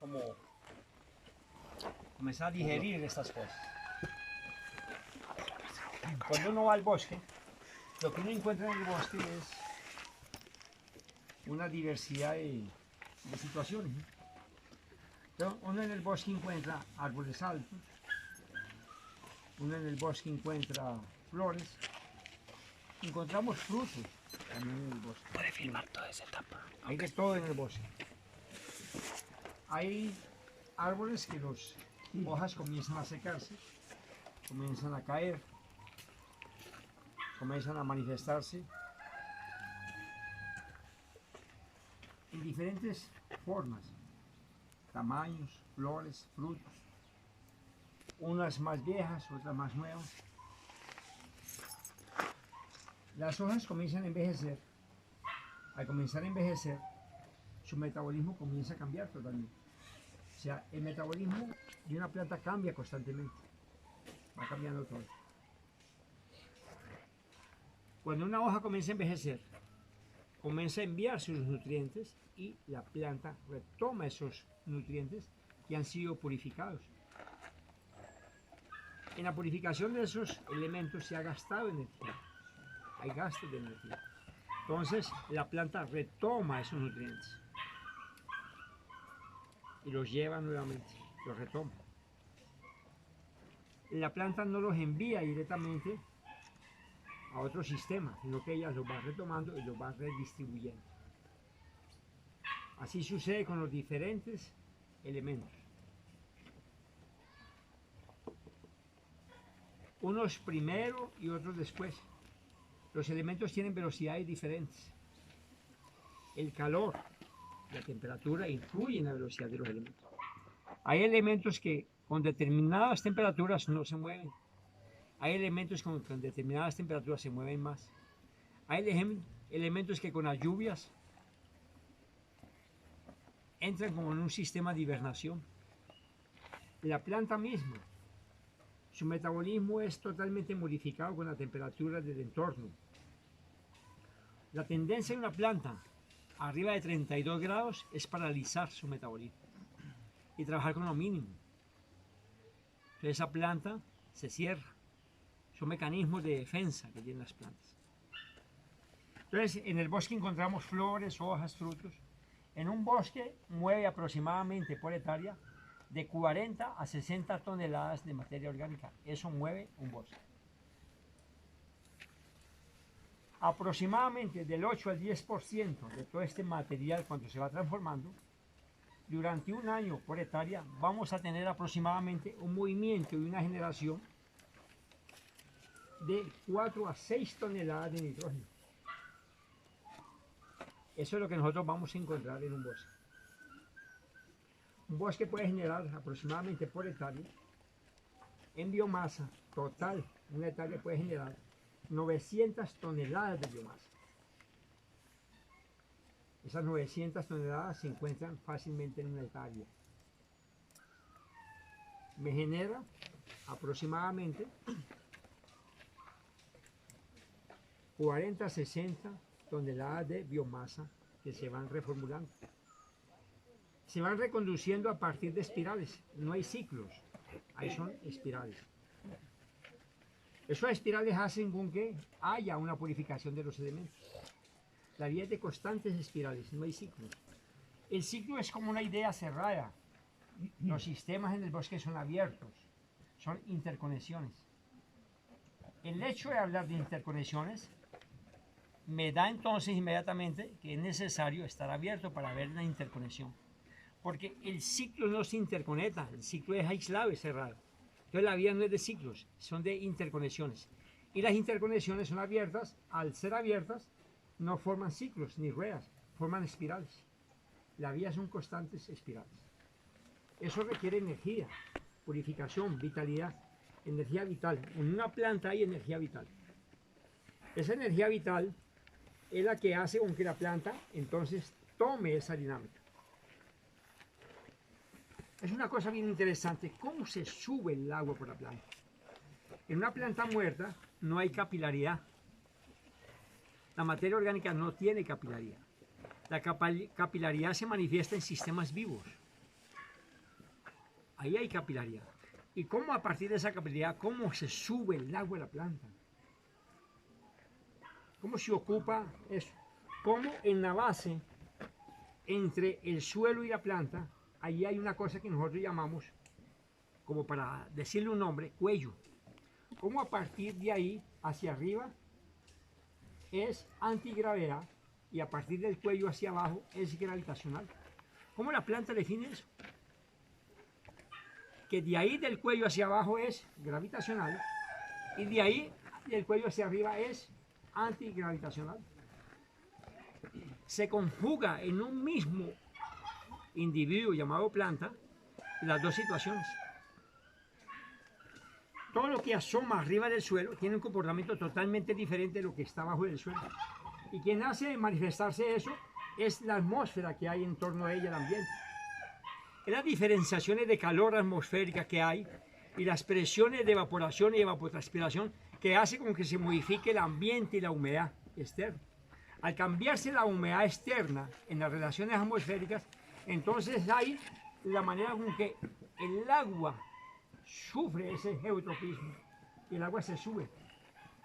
como comenzar a digerir estas cosas. Cuando uno va al bosque, lo que uno encuentra en el bosque es una diversidad de situaciones, ¿no? Entonces, uno en el bosque encuentra árboles altos, uno en el bosque encuentra flores, encontramos frutos también en el bosque. Puede filmar toda esa etapa. Hay de todo en el bosque. Hay árboles que las hojas comienzan a secarse, comienzan a caer, comienzan a manifestarse en diferentes formas, tamaños, flores, frutos, unas más viejas, otras más nuevas. Las hojas comienzan a envejecer. Al comenzar a envejecer, su metabolismo comienza a cambiar totalmente. O sea, el metabolismo de una planta cambia constantemente. Va cambiando todo. Cuando una hoja comienza a envejecer, comienza a enviar sus nutrientes y la planta retoma esos nutrientes que han sido purificados. En la purificación de esos elementos se ha gastado energía. Hay gastos de energía. Entonces la planta retoma esos nutrientes y los lleva nuevamente, los retoma. La planta no los envía directamente a otro sistema, sino que ella los va retomando y los va redistribuyendo. Así sucede con los diferentes elementos. Unos primero y otros después. Los elementos tienen velocidades diferentes. El calor, la temperatura influyen en la velocidad de los elementos. Hay elementos que con determinadas temperaturas no se mueven. Hay elementos que con determinadas temperaturas se mueven más. Hay elementos que con las lluvias entran como en un sistema de hibernación. La planta misma, su metabolismo es totalmente modificado con la temperatura del entorno. La tendencia en una planta arriba de 32 grados es paralizar su metabolismo y trabajar con lo mínimo. Entonces esa planta se cierra. Son mecanismos de defensa que tienen las plantas. Entonces en el bosque encontramos flores, hojas, frutos. En un bosque mueve aproximadamente por hectárea de 40 a 60 toneladas de materia orgánica. Eso mueve un bosque. Aproximadamente del 8 al 10% de todo este material, cuando se va transformando, durante un año por hectárea vamos a tener aproximadamente un movimiento y una generación de 4 a 6 toneladas de nitrógeno. Eso es lo que nosotros vamos a encontrar en un bosque. Un bosque puede generar aproximadamente por hectárea, en biomasa total, una hectárea puede generar 900 toneladas de biomasa. Esas 900 toneladas se encuentran fácilmente en una hectárea. Me genera aproximadamente 40 a 60 toneladas de biomasa que se van reformulando. Se van reconduciendo a partir de espirales. No hay ciclos, ahí son espirales. Esas espirales hacen con que haya una purificación de los elementos. La vida es de constantes espirales, no hay ciclos. El ciclo es como una idea cerrada. Los sistemas en el bosque son abiertos, son interconexiones. El hecho de hablar de interconexiones me da entonces inmediatamente que es necesario estar abierto para ver la interconexión. Porque el ciclo no se interconecta, el ciclo es aislado y cerrado. Entonces la vida no es de ciclos, son de interconexiones. Y las interconexiones son abiertas, al ser abiertas no forman ciclos ni ruedas, forman espirales. La vida son constantes espirales. Eso requiere energía, purificación, vitalidad, energía vital. En una planta hay energía vital. Esa energía vital es la que hace con que la planta entonces tome esa dinámica. Es una cosa bien interesante cómo se sube el agua por la planta. En una planta muerta no hay capilaridad. La materia orgánica no tiene capilaridad. La capilaridad se manifiesta en sistemas vivos. ahí hay capilaridad. Y cómo a partir de esa capilaridad, cómo se sube el agua de la planta. Cómo se ocupa eso. Cómo en la base, entre el suelo y la planta, ahí hay una cosa que nosotros llamamos, como para decirle un nombre, cuello. Cómo a partir de ahí hacia arriba es antigravedad y a partir del cuello hacia abajo es gravitacional. ¿Cómo la planta define eso? Que de ahí del cuello hacia abajo es gravitacional y de ahí del cuello hacia arriba es antigravitacional. Se conjuga en un mismo individuo llamado planta las dos situaciones. Todo lo que asoma arriba del suelo tiene un comportamiento totalmente diferente de lo que está abajo del suelo. Y quien hace manifestarse eso es la atmósfera que hay en torno a ella, el ambiente. Es las diferenciaciones de calor atmosférica que hay y las presiones de evaporación y evapotranspiración que hace con que se modifique el ambiente y la humedad externa. Al cambiarse la humedad externa en las relaciones atmosféricas, entonces hay la manera con que el agua sufre ese geotropismo y el agua se sube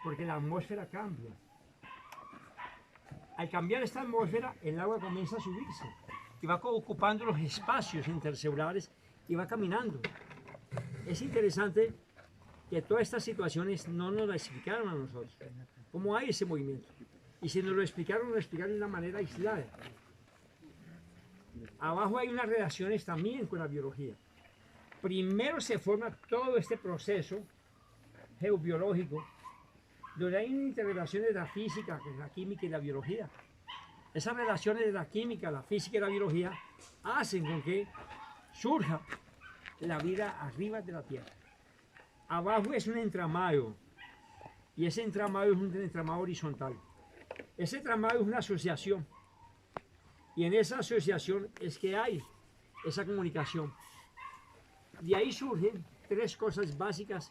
porque la atmósfera cambia. Al cambiar esta atmósfera, el agua comienza a subirse y va ocupando los espacios intercelulares y va caminando. Es interesante que todas estas situaciones no nos las explicaron a nosotros. ¿Cómo hay ese movimiento? Y si nos lo explicaron de una manera aislada. Abajo hay unas relaciones también con la biología. Primero se forma todo este proceso geobiológico, donde hay interrelaciones de la física, la química y la biología. Esas relaciones de la química, la física y la biología hacen con que surja la vida arriba de la Tierra. Abajo es un entramado, y ese entramado es un entramado horizontal. Ese entramado es una asociación, y en esa asociación es que hay esa comunicación. De ahí surgen tres cosas básicas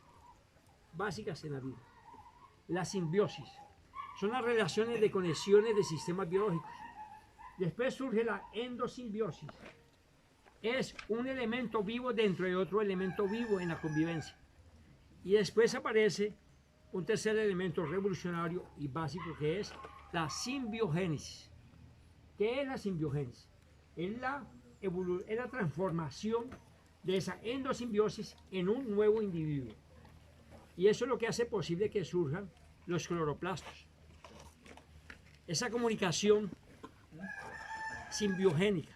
en la vida. La simbiosis. Son las relaciones de conexiones de sistemas biológicos. Después surge la endosimbiosis. Es un elemento vivo dentro de otro elemento vivo en la convivencia. Y después aparece un tercer elemento revolucionario y básico que es la simbiogénesis. ¿Qué es la simbiogénesis? Es la transformación de esa endosimbiosis en un nuevo individuo. Y eso es lo que hace posible que surjan los cloroplastos. Esa comunicación simbiogénica.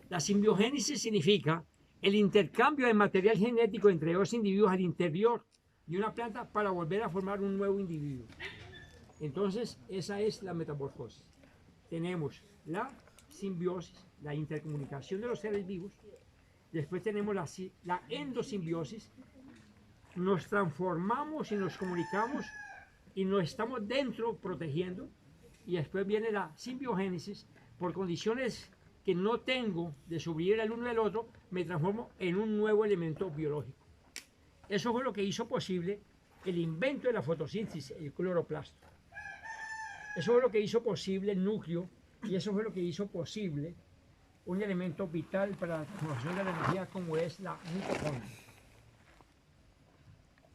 La simbiogénesis significa el intercambio de material genético entre dos individuos al interior de una planta para volver a formar un nuevo individuo. Entonces, esa es la metamorfosis. Tenemos la simbiosis, la intercomunicación de los seres vivos. Después tenemos la endosimbiosis. Nos transformamos y nos comunicamos y nos estamos dentro protegiendo. Y después viene la simbiogénesis. Por condiciones que no tengo de sobrevivir el uno del otro, me transformo en un nuevo elemento biológico. Eso fue lo que hizo posible el invento de la fotosíntesis, el cloroplasto. Eso fue lo que hizo posible el núcleo y eso fue lo que hizo posible un elemento vital para la transformación de la energía como es la mitocondria.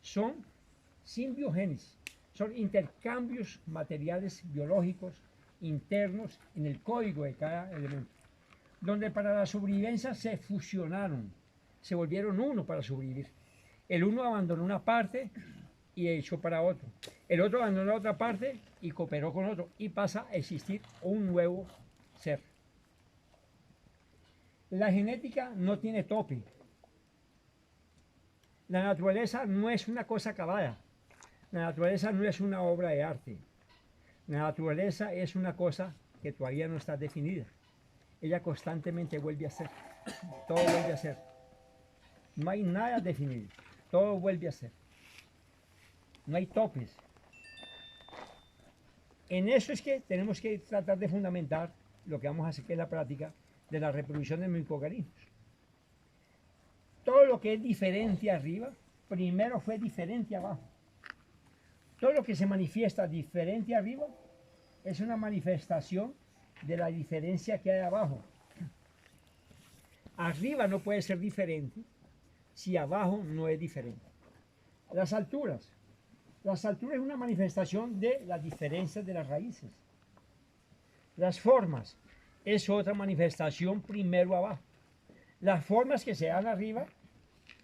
Son simbiogénesis, son intercambios materiales biológicos internos en el código de cada elemento, donde para la sobrevivencia se fusionaron, se volvieron uno para sobrevivir. El uno abandonó una parte y echó para otro. El otro abandonó otra parte y cooperó con otro y pasa a existir un nuevo ser. La genética no tiene tope. La naturaleza no es una cosa acabada. La naturaleza no es una obra de arte. La naturaleza es una cosa que todavía no está definida. Ella constantemente vuelve a ser. Todo vuelve a ser. No hay nada definido. Todo vuelve a ser. No hay topes. En eso es que tenemos que tratar de fundamentar lo que vamos a hacer, que es la práctica de la reproducción de microorganismos. Todo lo que es diferente arriba, primero fue diferente abajo. Todo lo que se manifiesta diferente arriba es una manifestación de la diferencia que hay abajo. Arriba no puede ser diferente si abajo no es diferente. Las alturas. Las alturas es una manifestación de las diferencias de las raíces. Las formas es otra manifestación primero abajo. Las formas que se dan arriba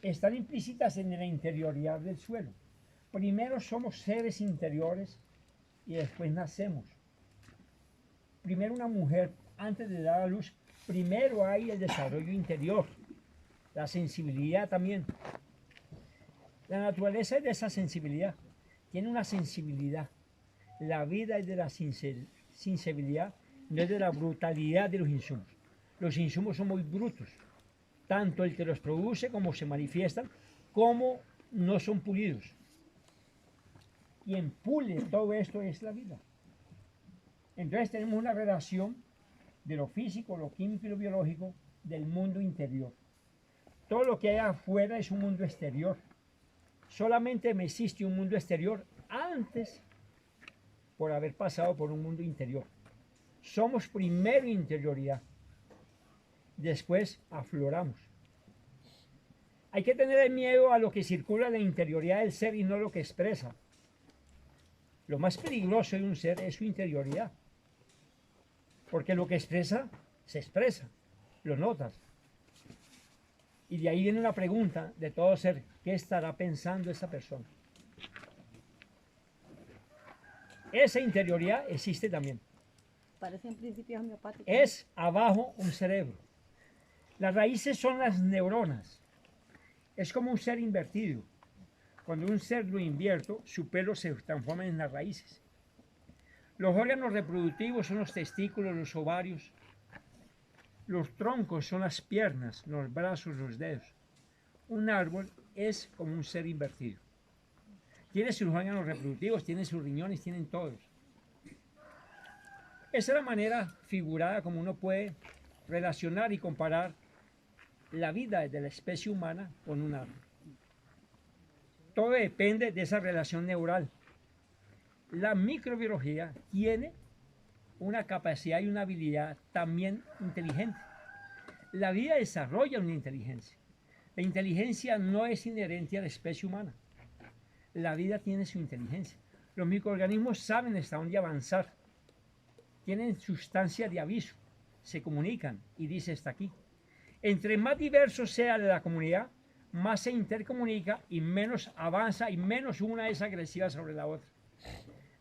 están implícitas en la interioridad del suelo. Primero somos seres interiores y después nacemos. Primero una mujer, antes de dar a luz, primero hay el desarrollo interior, la sensibilidad también. La naturaleza es de esa sensibilidad, tiene una sensibilidad. La vida es de la sensibilidad, no es de la brutalidad de los insumos. Los insumos son muy brutos, tanto el que los produce como se manifiestan, como no son pulidos. Quien pule todo esto es la vida. Entonces tenemos una relación de lo físico, lo químico y lo biológico del mundo interior. Todo lo que hay afuera es un mundo exterior. Solamente me existe un mundo exterior antes por haber pasado por un mundo interior. Somos primero interioridad, después afloramos. Hay que tener miedo a lo que circula en la interioridad del ser y no lo que expresa. Lo más peligroso de un ser es su interioridad, porque lo que expresa, se expresa, lo notas. Y de ahí viene una pregunta de todo ser, ¿qué estará pensando esa persona? Esa interioridad existe también. Parecen principios homeopáticos. Es abajo un cerebro. Las raíces son las neuronas. Es como un ser invertido. Cuando un ser lo invierto, su pelo se transforma en las raíces. Los órganos reproductivos son los testículos, los ovarios. Los troncos son las piernas, los brazos, los dedos. Un árbol es como un ser invertido. Tiene sus órganos reproductivos, tiene sus riñones, tienen todos. Esa es la manera figurada como uno puede relacionar y comparar la vida de la especie humana con un árbol. Todo depende de esa relación neural. La microbiología tiene una capacidad y una habilidad también inteligente. La vida desarrolla una inteligencia. La inteligencia no es inherente a la especie humana. La vida tiene su inteligencia. Los microorganismos saben hasta dónde avanzar. Tienen sustancia de aviso. Se comunican y dice hasta aquí. Entre más diverso sea la comunidad, más se intercomunica y menos avanza y menos una es agresiva sobre la otra.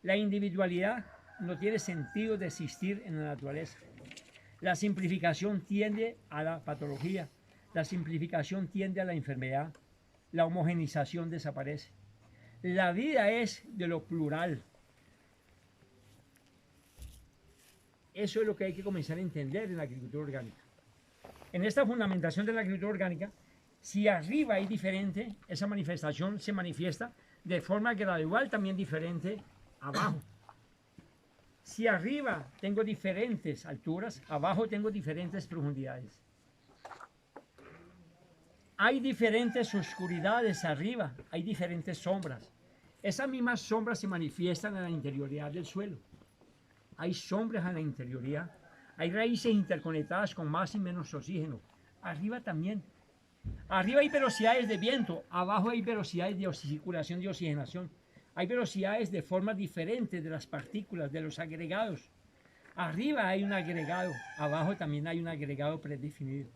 La individualidad no tiene sentido de existir en la naturaleza. La simplificación tiende a la patología, la simplificación tiende a la enfermedad, la homogenización desaparece. La vida es de lo plural. Eso es lo que hay que comenzar a entender en la agricultura orgánica. En esta fundamentación de la agricultura orgánica, si arriba hay diferente, esa manifestación se manifiesta de forma gradual también diferente abajo. Si arriba tengo diferentes alturas, abajo tengo diferentes profundidades. Hay diferentes oscuridades arriba, hay diferentes sombras. Esas mismas sombras se manifiestan en la interioridad del suelo. Hay sombras en la interioridad. Hay raíces interconectadas con más y menos oxígeno. Arriba también. Arriba hay velocidades de viento, abajo hay velocidades de circulación de oxigenación. Hay velocidades de formas diferentes de las partículas, de los agregados. Arriba hay un agregado, abajo también hay un agregado predefinido.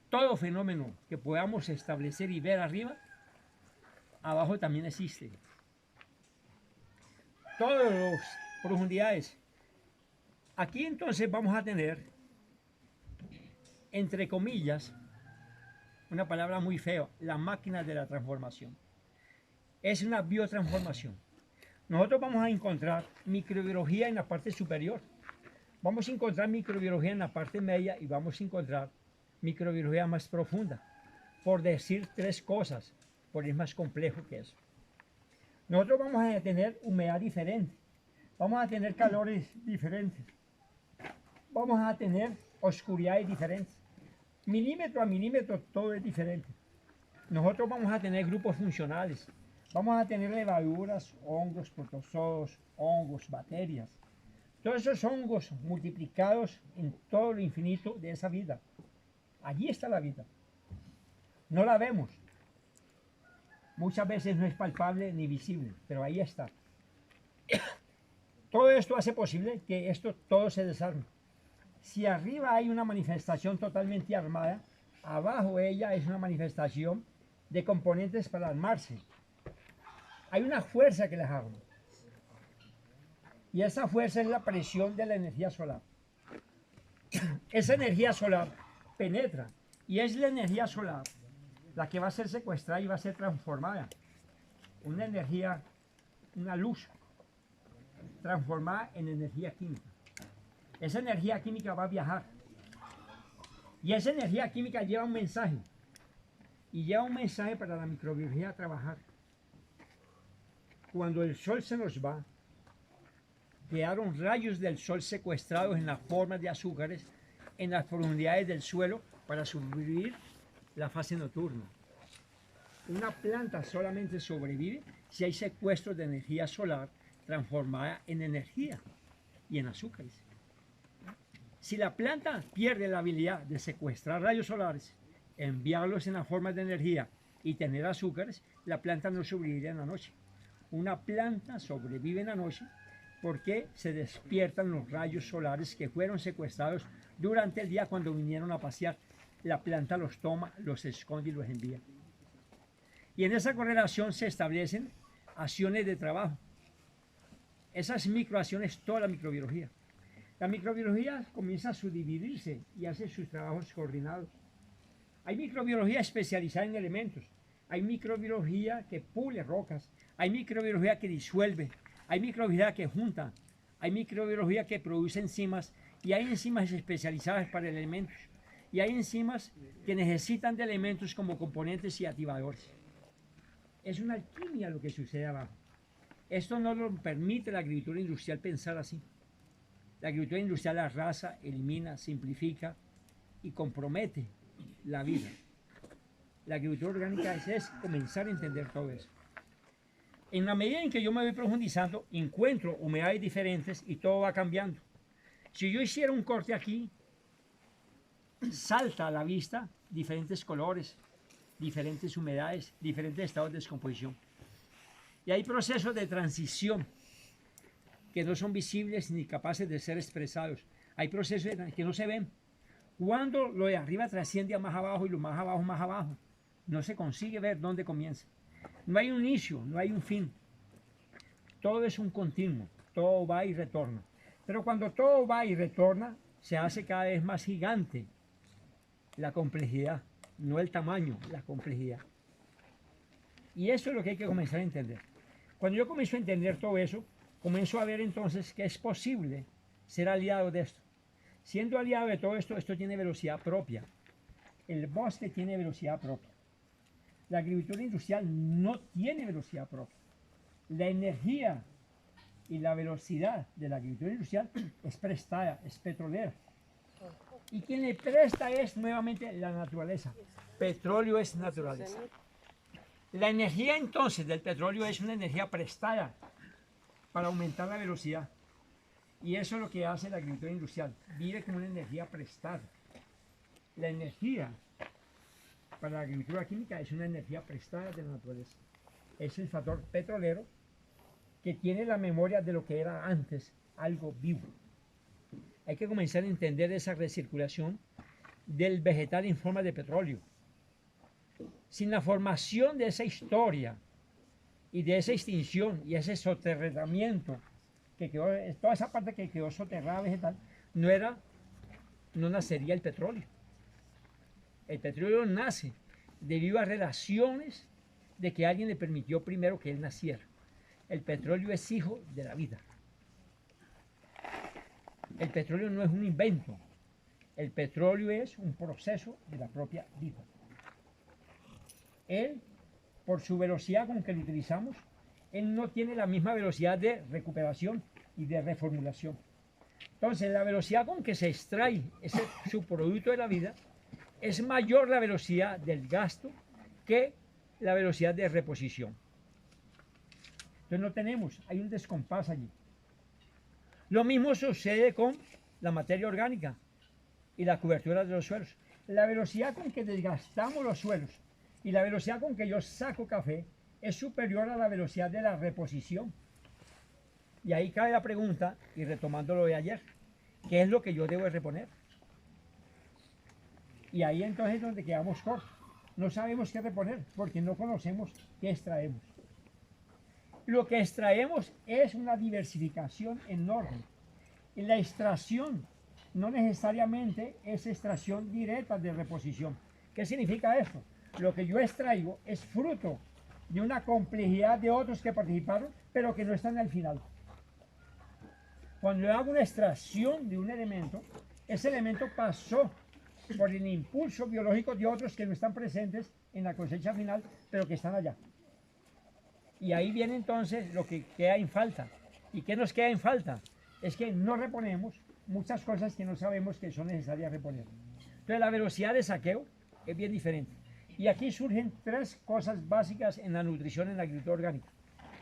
Todo fenómeno que podamos establecer y ver arriba, abajo también existe. Todas las profundidades. Aquí entonces vamos a tener, entre comillas, una palabra muy fea, la máquina de la transformación. Es una biotransformación. Nosotros vamos a encontrar microbiología en la parte superior. Vamos a encontrar microbiología en la parte media y vamos a encontrar microbiología más profunda. Por decir tres cosas, porque es más complejo que eso. Nosotros vamos a tener humedad diferente. Vamos a tener calores diferentes. Vamos a tener oscuridades diferentes. Milímetro a milímetro todo es diferente. Nosotros vamos a tener grupos funcionales. Vamos a tener levaduras, hongos, protozoos, hongos, bacterias. Todos esos hongos multiplicados en todo lo infinito de esa vida. Allí está la vida. No la vemos. Muchas veces no es palpable ni visible, pero ahí está. Todo esto hace posible que esto todo se desarme. Si arriba hay una manifestación totalmente armada, abajo ella es una manifestación de componentes para armarse. Hay una fuerza que las arma. Y esa fuerza es la presión de la energía solar. Esa energía solar penetra y es la energía solar la que va a ser secuestrada y va a ser transformada. Una energía, una luz transformada en energía química. Esa energía química va a viajar. Y esa energía química lleva un mensaje. Y lleva un mensaje para la microbiología a trabajar. Cuando el sol se nos va, quedaron rayos del sol secuestrados en las formas de azúcares en las profundidades del suelo para sobrevivir la fase nocturna. Una planta solamente sobrevive si hay secuestros de energía solar transformada en energía y en azúcares. Si la planta pierde la habilidad de secuestrar rayos solares, enviarlos en las formas de energía y tener azúcares, la planta no sobrevive en la noche. Una planta sobrevive en la noche porque se despiertan los rayos solares que fueron secuestrados durante el día cuando vinieron a pasear. La planta los toma, los esconde y los envía. Y en esa correlación se establecen acciones de trabajo. Esas microacciones, toda la microbiología. La microbiología comienza a subdividirse y hace sus trabajos coordinados. Hay microbiología especializada en elementos. Hay microbiología que pule rocas. Hay microbiología que disuelve. Hay microbiología que junta. Hay microbiología que produce enzimas. Y hay enzimas especializadas para elementos. Y hay enzimas que necesitan de elementos como componentes y activadores. Es una alquimia lo que sucede abajo. Esto no lo permite la agricultura industrial pensar así. La agricultura industrial arrasa, elimina, simplifica y compromete la vida. La agricultura orgánica es comenzar a entender todo eso. En la medida en que yo me voy profundizando, encuentro humedades diferentes y todo va cambiando. Si yo hiciera un corte aquí, salta a la vista diferentes colores, diferentes humedades, diferentes estados de descomposición. Y hay procesos de transición que no son visibles ni capaces de ser expresados. Hay procesos que no se ven. Cuando lo de arriba trasciende a más abajo y lo más abajo, no se consigue ver dónde comienza. No hay un inicio, no hay un fin. Todo es un continuo, todo va y retorna. Pero cuando todo va y retorna, se hace cada vez más gigante la complejidad, no el tamaño, la complejidad. Y eso es lo que hay que comenzar a entender. Cuando yo comienzo a entender todo eso, comienzo a ver entonces que es posible ser aliado de esto. Siendo aliado de todo esto, esto tiene velocidad propia. El bosque tiene velocidad propia. La agricultura industrial no tiene velocidad propia. La energía y la velocidad de la agricultura industrial es prestada, es petrolera. Y quien le presta es nuevamente la naturaleza. Petróleo es naturaleza. La energía entonces del petróleo es una energía prestada para aumentar la velocidad. Y eso es lo que hace la agricultura industrial. Vive como una energía prestada. La energía para la agricultura química es una energía prestada de la naturaleza. Es el factor petrolero que tiene la memoria de lo que era antes algo vivo. Hay que comenzar a entender esa recirculación del vegetal en forma de petróleo. Sin la formación de esa historia y de esa extinción y ese soterramiento que quedó, toda esa parte que quedó soterrada vegetal, no nacería el petróleo. El petróleo nace debido a relaciones de que alguien le permitió primero que él naciera. El petróleo es hijo de la vida. El petróleo no es un invento. El petróleo es un proceso de la propia vida. Él, por su velocidad con que lo utilizamos, él no tiene la misma velocidad de recuperación y de reformulación. Entonces, la velocidad con que se extrae ese subproducto de la vida es mayor la velocidad del gasto que la velocidad de reposición. Entonces no tenemos, hay un descompás allí. Lo mismo sucede con la materia orgánica y la cobertura de los suelos. La velocidad con que desgastamos los suelos Y la velocidad con que yo saco café es superior a la velocidad de la reposición. Y ahí cae la pregunta, y retomando lo de ayer, ¿qué es lo que yo debo de reponer? Y ahí entonces es donde quedamos cortos. No sabemos qué reponer porque no conocemos qué extraemos. Lo que extraemos es una diversificación enorme. Y la extracción no necesariamente es extracción directa de reposición. ¿Qué significa esto? Lo que yo extraigo es fruto de una complejidad de otros que participaron, pero que no están al final. Cuando yo hago una extracción de un elemento, ese elemento pasó por el impulso biológico de otros que no están presentes en la cosecha final, pero que están allá. Y ahí viene entonces lo que queda en falta. ¿Y qué nos queda en falta? Es que no reponemos muchas cosas que no sabemos que son necesarias reponer. Entonces la velocidad de saqueo es bien diferente. Y aquí surgen tres cosas básicas en la nutrición en la agricultura orgánica.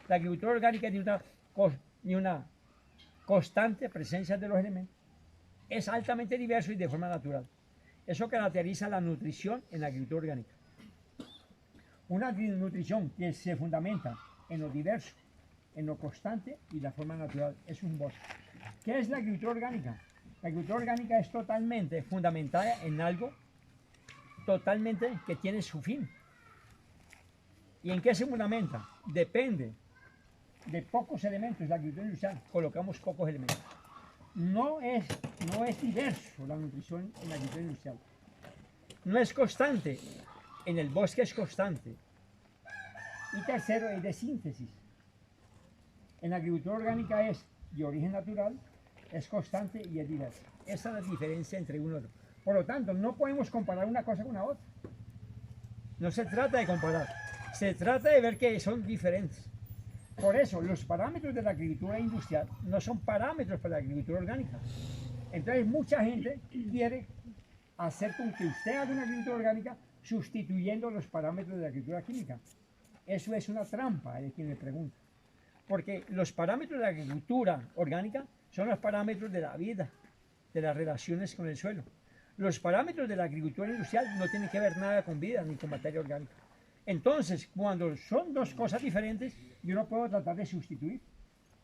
La agricultura orgánica tiene una constante presencia de los elementos. Es altamente diverso y de forma natural. Eso caracteriza la nutrición en la agricultura orgánica. Una nutrición que se fundamenta en lo diverso, en lo constante y la forma natural. Es un bosque. ¿Qué es la agricultura orgánica? La agricultura orgánica es totalmente fundamentada en algo totalmente que tiene su fin. ¿Y en qué se fundamenta? Depende de pocos elementos. La agricultura industrial colocamos pocos elementos. No es diverso la nutrición en la agricultura industrial. No es constante. En el bosque es constante. Y tercero, es de síntesis. En la agricultura orgánica es de origen natural, es constante y es diversa. Esa es la diferencia entre uno y otro. Por lo tanto, no podemos comparar una cosa con la otra. No se trata de comparar, se trata de ver que son diferentes. Por eso, los parámetros de la agricultura industrial no son parámetros para la agricultura orgánica. Entonces, mucha gente quiere hacer con que usted haga una agricultura orgánica sustituyendo los parámetros de la agricultura química. Eso es una trampa, es quien me pregunta. Porque los parámetros de la agricultura orgánica son los parámetros de la vida, de las relaciones con el suelo. Los parámetros de la agricultura industrial no tienen que ver nada con vida ni con materia orgánica. Entonces, cuando son dos cosas diferentes, yo no puedo tratar de sustituir.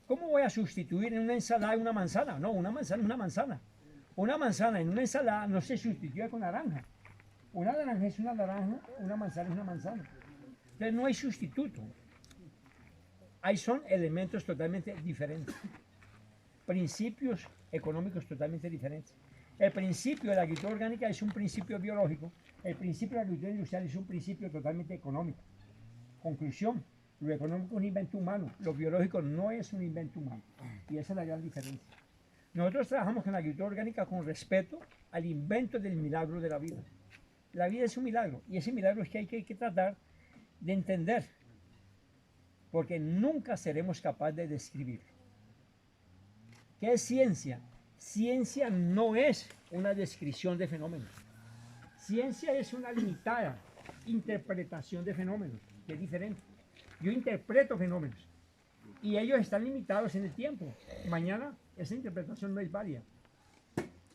¿Cómo voy a sustituir en una ensalada una manzana? No, una manzana es una manzana. Una manzana en una ensalada no se sustituye con naranja. Una naranja es una naranja, una manzana es una manzana. Entonces no hay sustituto. Ahí son elementos totalmente diferentes. Principios económicos totalmente diferentes. El principio de la agricultura orgánica es un principio biológico. El principio de la agricultura industrial es un principio totalmente económico. Conclusión, lo económico es un invento humano, lo biológico no es un invento humano. Y esa es la gran diferencia. Nosotros trabajamos con la agricultura orgánica con respeto al invento del milagro de la vida. La vida es un milagro y ese milagro es que hay que tratar de entender, porque nunca seremos capaces de describirlo. ¿Qué es ciencia? Ciencia no es una descripción de fenómenos. Ciencia es una limitada interpretación de fenómenos, que es diferente. Yo interpreto fenómenos y ellos están limitados en el tiempo. Mañana esa interpretación no es válida.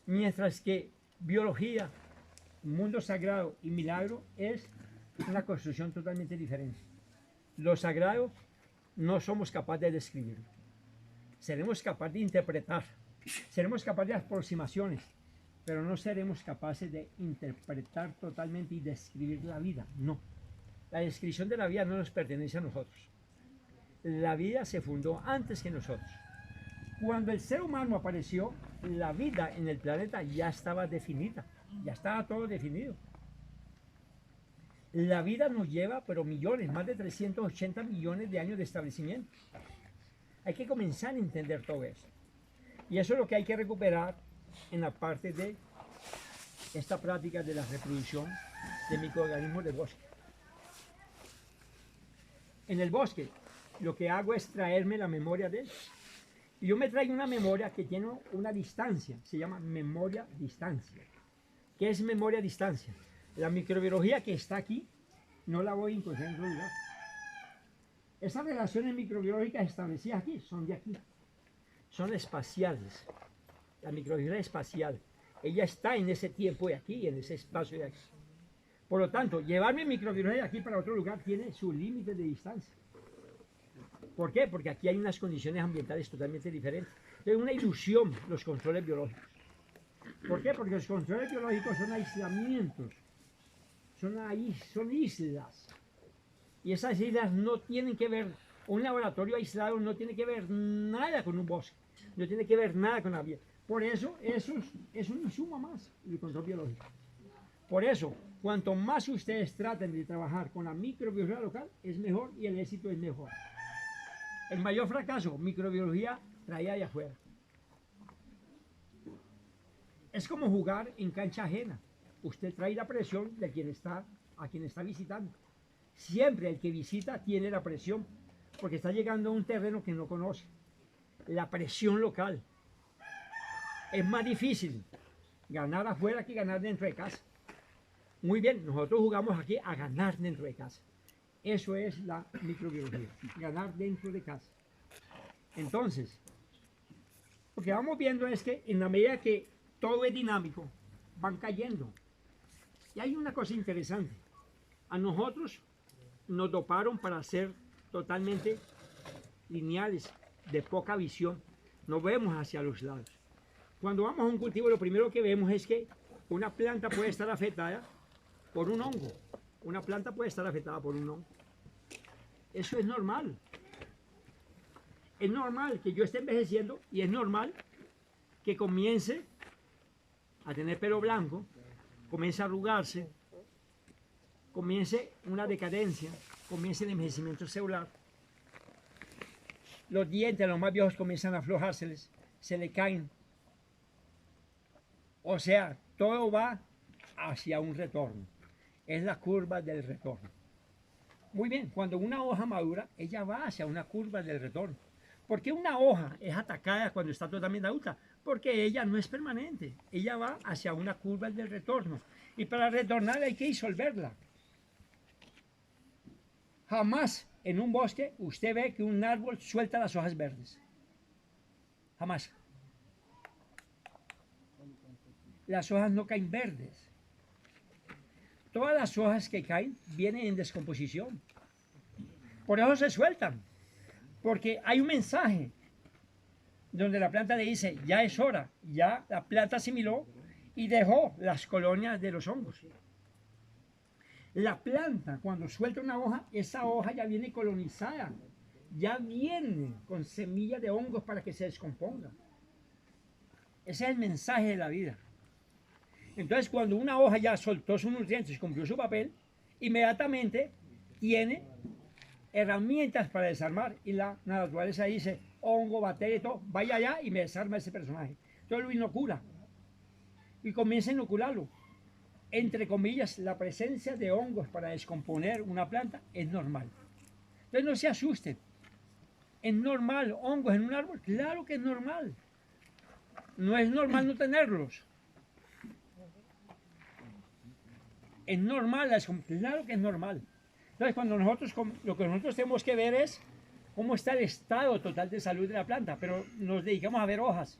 Mientras que biología, mundo sagrado y milagro es una construcción totalmente diferente. Lo sagrado no somos capaces de describirlo. Seremos capaces de interpretar, seremos capaces de aproximaciones, pero no seremos capaces de interpretar totalmente y describir la vida. No. La descripción de la vida no nos pertenece a nosotros. La vida se fundó antes que nosotros. Cuando el ser humano apareció, la vida en el planeta ya estaba definida, ya estaba todo definido. La vida nos lleva, pero millones, más de 380 millones de años de establecimiento. Hay que comenzar a entender todo eso. Y eso es lo que hay que recuperar en la parte de esta práctica de la reproducción de microorganismos del bosque. En el bosque, lo que hago es traerme la memoria de él. Y yo me traigo una memoria que tiene una distancia, se llama memoria-distancia. ¿Qué es memoria-distancia? La microbiología que está aquí, no la voy a encontrar en otro lugar. Esas relaciones microbiológicas establecidas aquí son de aquí. Son espaciales. La microbiología es espacial. Ella está en ese tiempo de aquí, en ese espacio de aquí. Por lo tanto, llevar mi microbiología de aquí para otro lugar tiene su límite de distancia. ¿Por qué? Porque aquí hay unas condiciones ambientales totalmente diferentes. Es una ilusión los controles biológicos. ¿Por qué? Porque los controles biológicos son aislamientos, son islas. Y esas islas no tienen que ver, un laboratorio aislado no tiene que ver nada con un bosque, no tiene que ver nada con la vida. Por eso, eso es un insumo más, el control biológico. Por eso, cuanto más ustedes traten de trabajar con la microbiología local, es mejor y el éxito es mejor. El mayor fracaso, microbiología traída de afuera. Es como jugar en cancha ajena. Usted trae la presión de a quien está visitando. Siempre el que visita tiene la presión, porque está llegando a un terreno que no conoce. La presión local. Es más difícil ganar afuera que ganar dentro de casa. Muy bien, nosotros jugamos aquí a ganar dentro de casa. Eso es la microbiología, ganar dentro de casa. Entonces, lo que vamos viendo es que en la medida que todo es dinámico, van cayendo. Y hay una cosa interesante. A nosotros nos doparon para ser totalmente lineales, de poca visión. No vemos hacia los lados. Cuando vamos a un cultivo, lo primero que vemos es que una planta puede estar afectada por un hongo. Una planta puede estar afectada por un hongo. Eso es normal. Es normal que yo esté envejeciendo y es normal que comience a tener pelo blanco, comience a arrugarse, comience una decadencia, comience el envejecimiento celular. Los dientes, los más viejos, comienzan a aflojárseles, se le caen. O sea, todo va hacia un retorno. Es la curva del retorno. Muy bien, cuando una hoja madura, ella va hacia una curva del retorno. ¿Por qué una hoja es atacada cuando está totalmente adulta? Porque ella no es permanente, ella va hacia una curva del retorno. Y para retornar hay que disolverla. Jamás en un bosque usted ve que un árbol suelta las hojas verdes. Jamás. Las hojas no caen verdes. Todas las hojas que caen vienen en descomposición. Por eso se sueltan. Porque hay un mensaje donde la planta le dice, ya es hora, ya la planta asimiló y dejó las colonias de los hongos. La planta, cuando suelta una hoja, esa hoja ya viene colonizada, ya viene con semillas de hongos para que se descomponga. Ese es el mensaje de la vida. Entonces, cuando una hoja ya soltó sus nutrientes y cumplió su papel, inmediatamente tiene herramientas para desarmar. Y la naturaleza dice, hongo, bacteria y todo, vaya allá y me desarma ese personaje. Entonces lo inocula. Y comienza a inocularlo. Entre comillas, la presencia de hongos para descomponer una planta es normal. Entonces no se asusten. ¿Es normal hongos en un árbol? Claro que es normal. No es normal no tenerlos. Es normal, claro que es normal. Entonces, lo que nosotros tenemos que ver es cómo está el estado total de salud de la planta, pero nos dedicamos a ver hojas.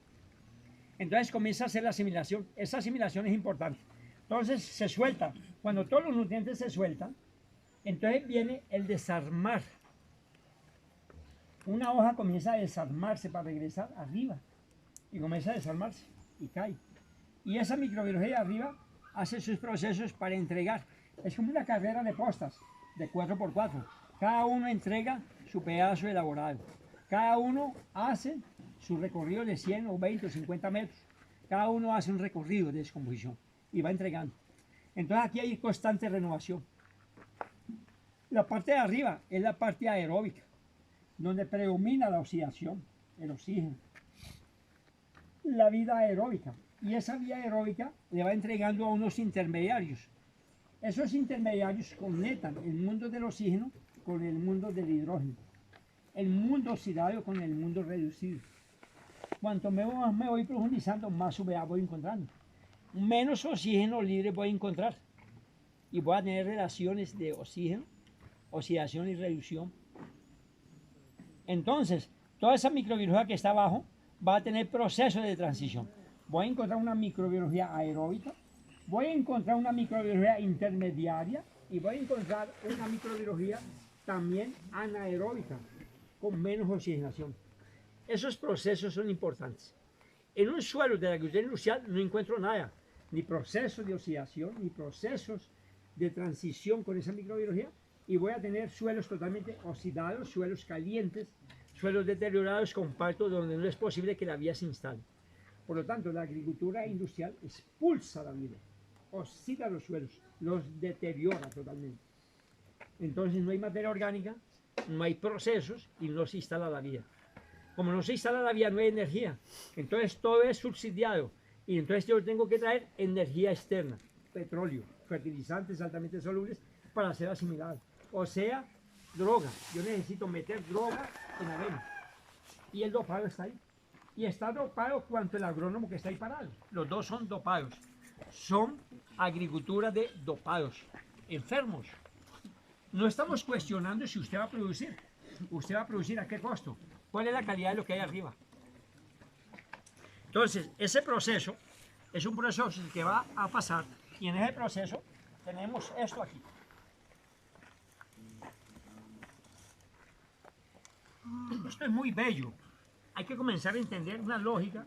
Entonces comienza a hacer la asimilación. Esa asimilación es importante. Entonces se suelta. Cuando todos los nutrientes se sueltan, entonces viene el desarmar. Una hoja comienza a desarmarse para regresar arriba. Y comienza a desarmarse y cae. Y esa microbiología de arriba hace sus procesos para entregar. Es como una carrera de postas de 4x4. Cada uno entrega su pedazo elaborado. Cada uno hace su recorrido de 100 o 20 o 50 metros. Cada uno hace un recorrido de descomposición y va entregando. Entonces aquí hay constante renovación. La parte de arriba es la parte aeróbica, donde predomina la oxidación, el oxígeno. La vida aeróbica. Y esa vía aeróbica le va entregando a unos intermediarios. Esos intermediarios conectan el mundo del oxígeno con el mundo del hidrógeno. El mundo oxidado con el mundo reducido. Cuanto más me voy profundizando, más humedad voy encontrando. Menos oxígeno libre voy a encontrar. Y voy a tener relaciones de oxígeno, oxidación y reducción. Entonces, toda esa microbiología que está abajo va a tener procesos de transición. Voy a encontrar una microbiología aeróbica voy a encontrar una microbiología intermediaria y voy a encontrar una microbiología también anaeróbica, con menos oxigenación. Esos procesos son importantes. En un suelo de la agricultura industrial no encuentro nada, ni procesos de oxidación, ni procesos de transición con esa microbiología, y voy a tener suelos totalmente oxidados, suelos calientes, suelos deteriorados con parto donde no es posible que la vida se instale. Por lo tanto, la agricultura industrial expulsa la vida, oxida los suelos, los deteriora totalmente. Entonces no hay materia orgánica, no hay procesos y no se instala la vida. Como no se instala la vida, no hay energía. Entonces todo es subsidiado. Y entonces yo tengo que traer energía externa, petróleo, fertilizantes altamente solubles para ser asimilado. O sea, droga. Yo necesito meter droga en avena. Y el dopado está ahí. Y está dopado cuanto el agrónomo que está ahí parado. Los dos son dopados. Son agricultura de dopados, enfermos. No estamos cuestionando si usted va a producir. ¿Usted va a producir a qué costo? ¿Cuál es la calidad de lo que hay arriba? Entonces, ese proceso es un proceso que va a pasar y en ese proceso tenemos esto aquí. Esto es muy bello. Hay que comenzar a entender una lógica.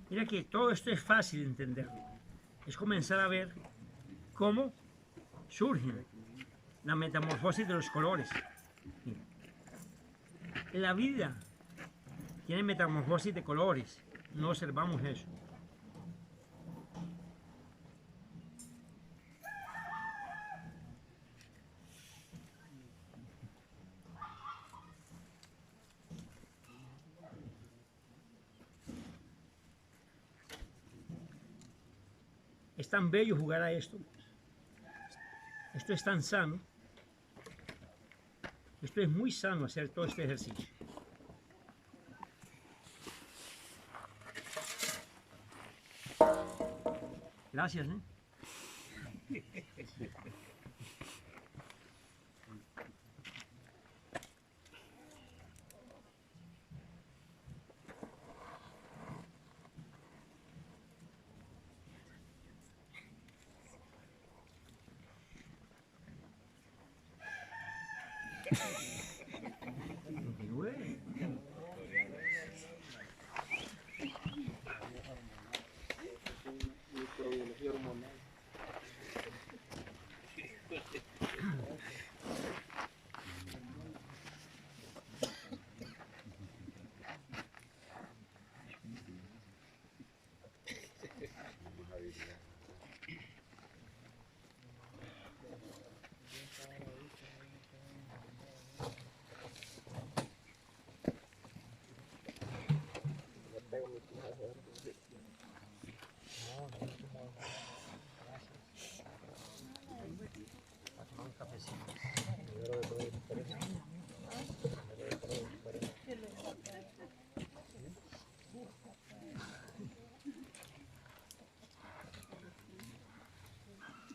Mira que todo esto es fácil de entender. Es comenzar a ver cómo surge la metamorfosis de los colores. La vida tiene metamorfosis de colores. No observamos eso. Es tan bello jugar a esto. Esto es tan sano. Esto es muy sano hacer todo este ejercicio. Gracias, ¿eh?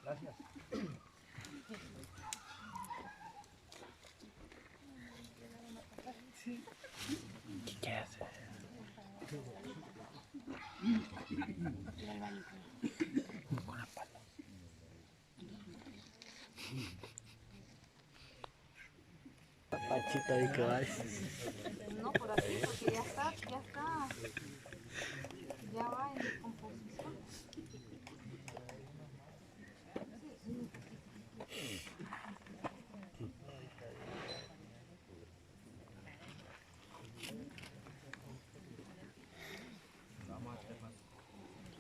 Gracias. ¿Qué haces? Buena pala. Pachita de caballo. No, por aquí, porque ya está, ya va en descomposición.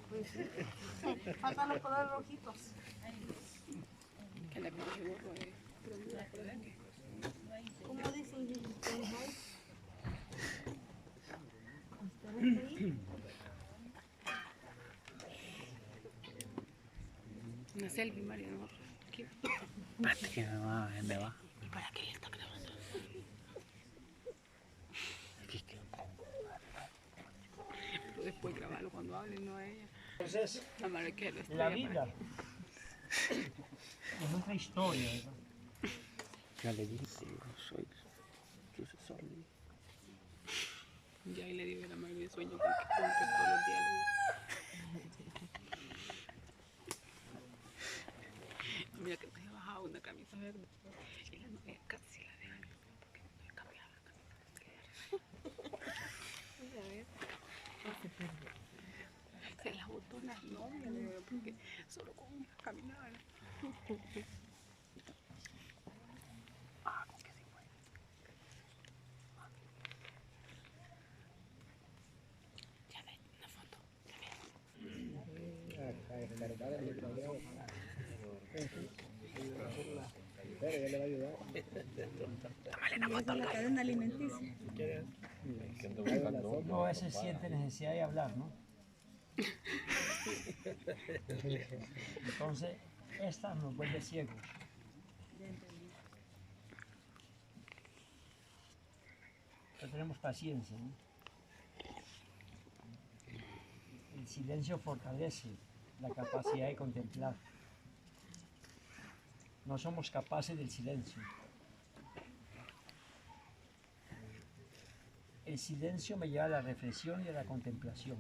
Pues sí, faltan los colores rojitos. ¿Cómo dicen ustedes ahí? ¿Ustedes ahí? selfie, María, no. Aquí. Espérate que me va. ¿Y para qué le está grabando? Pero después grabarlo cuando hable, no a ella. Entonces, La madre que lo la estrella vida es otra historia, ¿verdad? Ya le dije que yo soy sucesor. Ya ahí le digo a la madre de sueño con que todos los días le... Mira que me había bajado una camisa verde y la novia casi la deja porque no he cambiado la camisa. Mira, ¿ves? Se la botó la novia, le digo, porque solo con una caminaba. Ya ve, una foto. La cadena alimenticia. Uno a veces siente necesidad de hablar, ¿no? Entonces, esta nos vuelve ciegos. No tenemos paciencia, ¿no? El silencio fortalece la capacidad de contemplar. No somos capaces del silencio. El silencio me lleva a la reflexión y a la contemplación.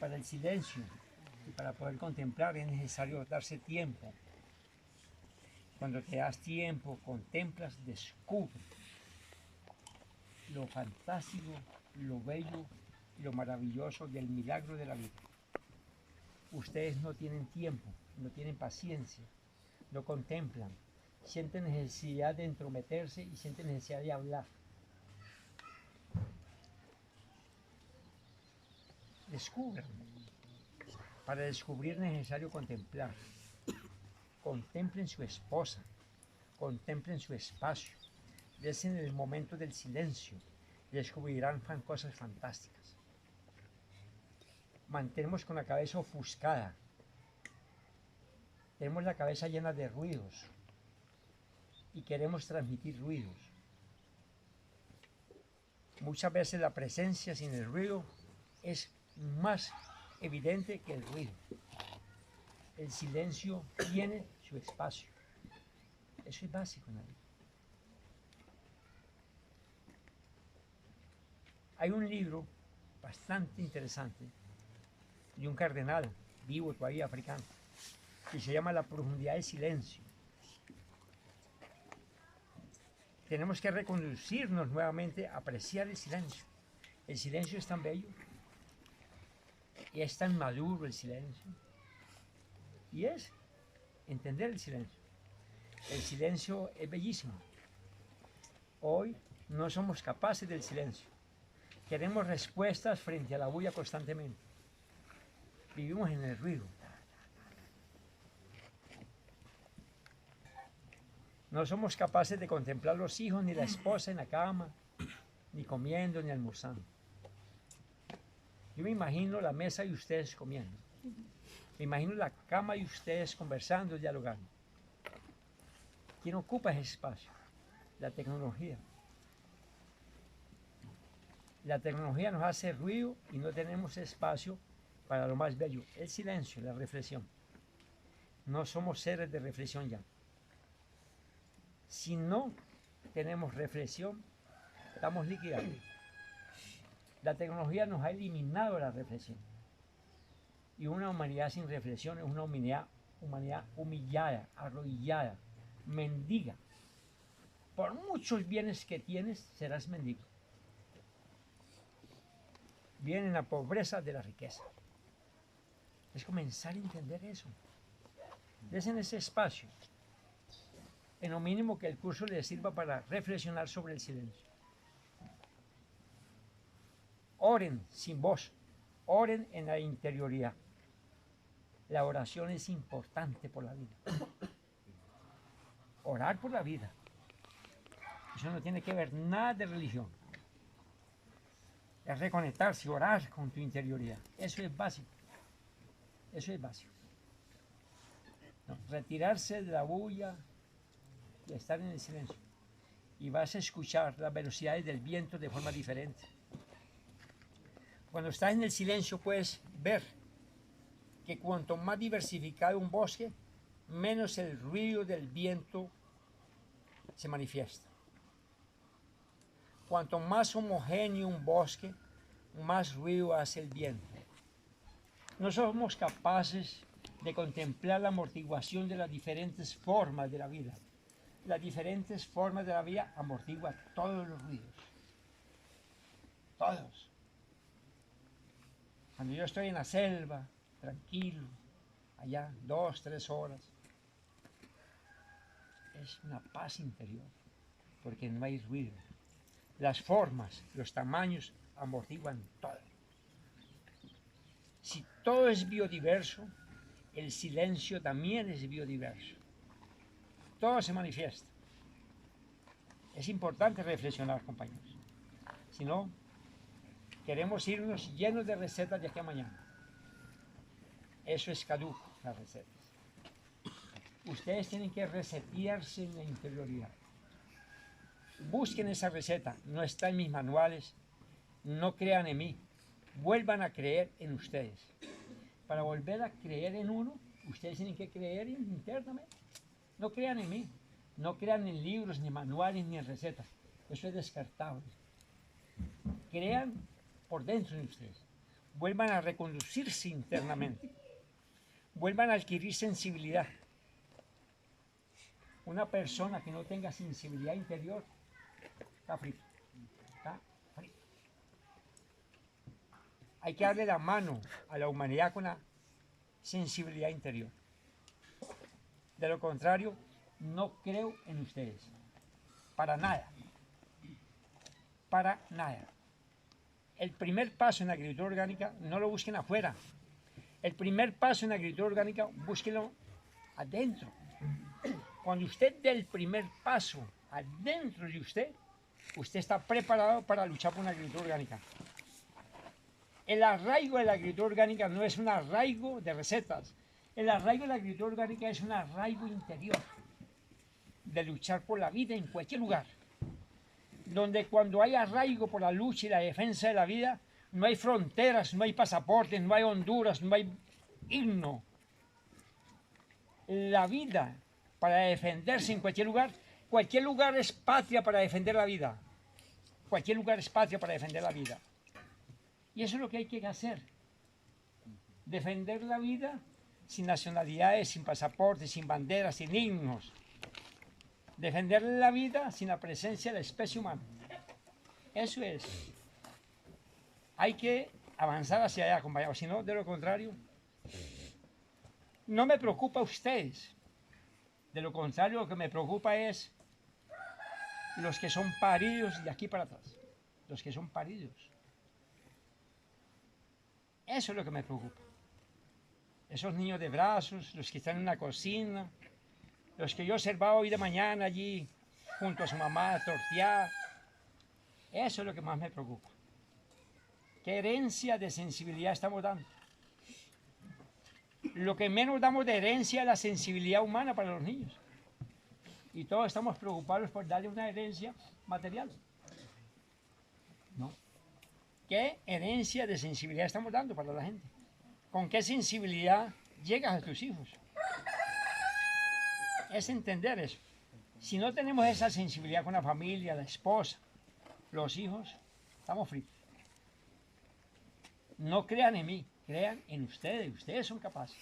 Para el silencio y para poder contemplar es necesario darse tiempo. Cuando te das tiempo, contemplas, descubres lo fantástico, lo bello y lo maravilloso del milagro de la vida. Ustedes no tienen tiempo, no tienen paciencia, no contemplan, sienten necesidad de entrometerse y sienten necesidad de hablar. Descubran. Para descubrir es necesario contemplar. Contemplen su esposa, contemplen su espacio, desen el momento del silencio y descubrirán cosas fantásticas. Mantenemos con la cabeza ofuscada, tenemos la cabeza llena de ruidos y queremos transmitir ruidos. Muchas veces la presencia sin el ruido es más evidente que el ruido. El silencio tiene su espacio. Eso es básico en la vida. Hay un libro bastante interesante de un cardenal vivo todavía africano que se llama La profundidad del silencio. Tenemos que reconducirnos nuevamente a apreciar el silencio. El silencio es tan bello y es tan maduro el silencio. Y es entender el silencio. El silencio es bellísimo. Hoy no somos capaces del silencio. Queremos respuestas frente a la bulla constantemente. Vivimos en el ruido. No somos capaces de contemplar los hijos ni la esposa en la cama, ni comiendo, ni almorzando. Yo me imagino la mesa y ustedes comiendo. Me imagino la cama y ustedes conversando, dialogando. ¿Quién ocupa ese espacio? La tecnología. La tecnología nos hace ruido y no tenemos espacio para lo más bello, el silencio, la reflexión. No somos seres de reflexión ya. Si no tenemos reflexión, estamos liquidados. La tecnología nos ha eliminado la reflexión. Y una humanidad sin reflexión es una humanidad humillada, arrodillada, mendiga. Por muchos bienes que tienes, serás mendigo. Viene la pobreza de la riqueza. Es comenzar a entender eso. Desen ese espacio. En lo mínimo que el curso les sirva para reflexionar sobre el silencio. Oren sin voz. Oren en la interioridad. La oración es importante por la vida. Orar por la vida. Eso no tiene que ver nada de religión. Es reconectarse, orar con tu interioridad. Eso es básico. Eso es básico. No, retirarse de la bulla y estar en el silencio. Y vas a escuchar las velocidades del viento de forma diferente. Cuando estás en el silencio puedes ver que cuanto más diversificado un bosque, menos el ruido del viento se manifiesta. Cuanto más homogéneo un bosque, más ruido hace el viento. No somos capaces de contemplar la amortiguación de las diferentes formas de la vida. Las diferentes formas de la vida amortiguan todos los ruidos. Todos. Cuando yo estoy en la selva, tranquilo, allá, 2, 3 horas, es una paz interior, porque no hay ruido. Las formas, los tamaños amortiguan todo. Si todo es biodiverso, el silencio también es biodiverso. Todo se manifiesta. Es importante reflexionar, compañeros. Si no, queremos irnos llenos de recetas de aquí a mañana. Eso es caduco, las recetas. Ustedes tienen que resetearse en la interioridad. Busquen esa receta, no está en mis manuales, no crean en mí, vuelvan a creer en ustedes. Para volver a creer en uno, ustedes tienen que creer internamente. No crean en mí, no crean en libros, ni manuales, ni en recetas. Eso es descartable. Crean por dentro de ustedes. Vuelvan a reconducirse internamente. Vuelvan a adquirir sensibilidad. Una persona que no tenga sensibilidad interior está frito. Está frito. Hay que darle la mano a la humanidad con la sensibilidad interior. De lo contrario, no creo en ustedes. Para nada. Para nada. El primer paso en la agricultura orgánica no lo busquen afuera. El primer paso en la agricultura orgánica, búsquelo adentro. Cuando usted dé el primer paso adentro de usted, usted está preparado para luchar por una agricultura orgánica. El arraigo de la agricultura orgánica no es un arraigo de recetas. El arraigo de la agricultura orgánica es un arraigo interior de luchar por la vida en cualquier lugar. Donde cuando hay arraigo por la lucha y la defensa de la vida, no hay fronteras, no hay pasaportes, no hay Honduras, no hay himno. La vida para defenderse en cualquier lugar es patria para defender la vida. Cualquier lugar es patria para defender la vida. Y eso es lo que hay que hacer. Defender la vida sin nacionalidades, sin pasaportes, sin banderas, sin himnos. Defender la vida sin la presencia de la especie humana. Eso es. Hay que avanzar hacia allá, compañeros. Si no, de lo contrario, no me preocupa a ustedes. De lo contrario, lo que me preocupa es los que son paridos de aquí para atrás. Los que son paridos. Eso es lo que me preocupa. Esos niños de brazos, los que están en una cocina, los que yo observaba hoy de mañana allí, junto a su mamá, tortear. Eso es lo que más me preocupa. ¿Qué herencia de sensibilidad estamos dando? Lo que menos damos de herencia es la sensibilidad humana para los niños. Y todos estamos preocupados por darle una herencia material. ¿No? ¿Qué herencia de sensibilidad estamos dando para la gente? ¿Con qué sensibilidad llegas a tus hijos? Es entender eso. Si no tenemos esa sensibilidad con la familia, la esposa, los hijos, estamos fritos. No crean en mí, crean en ustedes. Ustedes son capaces.